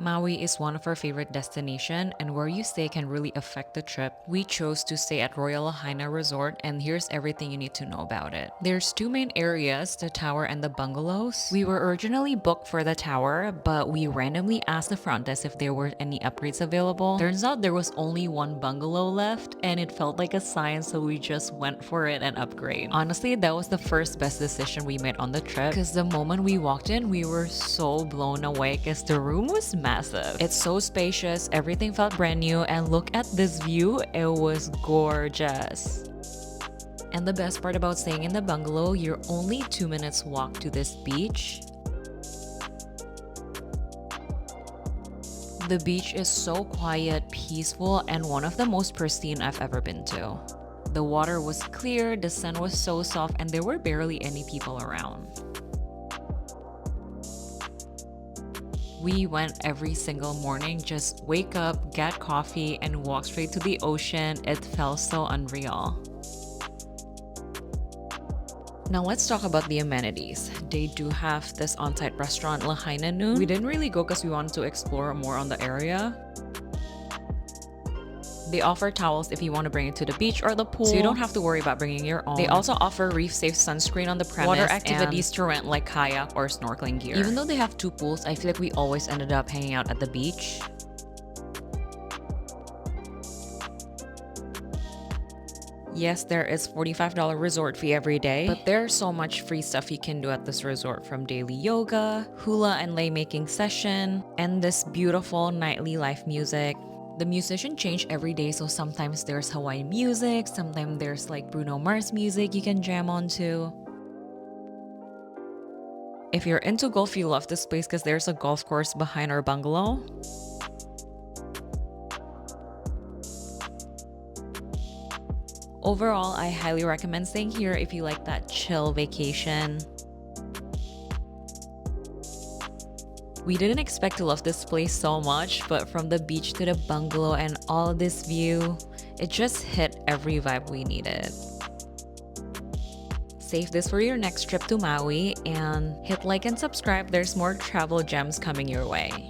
Maui is one of our favorite destinations, and where you stay can really affect the trip. We chose to stay at Royal Lahaina Resort, and here's everything you need to know about it. There's two main areas, the tower and the bungalows. We were originally booked for the tower, but we randomly asked the front desk if there were any upgrades available. Turns out there was only one bungalow left, and it felt like a sign, so we just went for it and upgrade. Honestly, that was the first best decision we made on the trip, because the moment we walked in, we were so blown away because the room was massive. It's so spacious, everything felt brand new, and look at this view, it was gorgeous. And the best part about staying in the bungalow, you're only 2 minutes walk to this beach. The beach is so quiet, peaceful, and one of the most pristine I've ever been to. The water was clear, the sun was so soft, and there were barely any people around. We went every single morning, just wake up, get coffee, and walk straight to the ocean. It felt so unreal. Now let's talk about the amenities. They do have this on-site restaurant, Lahaina Noon. We didn't really go because we wanted to explore more on the area. They offer towels if you want to bring it to the beach or the pool, so you don't have to worry about bringing your own. They also offer reef-safe sunscreen on the premise, water activities to rent like kayak or snorkeling gear. Even though they have two pools, I feel like we always ended up hanging out at the beach. Yes, there is $45 resort fee every day, but there's so much free stuff you can do at this resort, from daily yoga, hula and lei making session, and this beautiful nightly live music. The musician change every day, so sometimes there's Hawaiian music, sometimes there's like Bruno Mars music you can jam onto. If you're into golf, you love this place because there's a golf course behind our bungalow. Overall, I highly recommend staying here if you like that chill vacation. We didn't expect to love this place so much, but from the beach to the bungalow and all this view, it just hit every vibe we needed. Save this for your next trip to Maui and hit like and subscribe. There's more travel gems coming your way.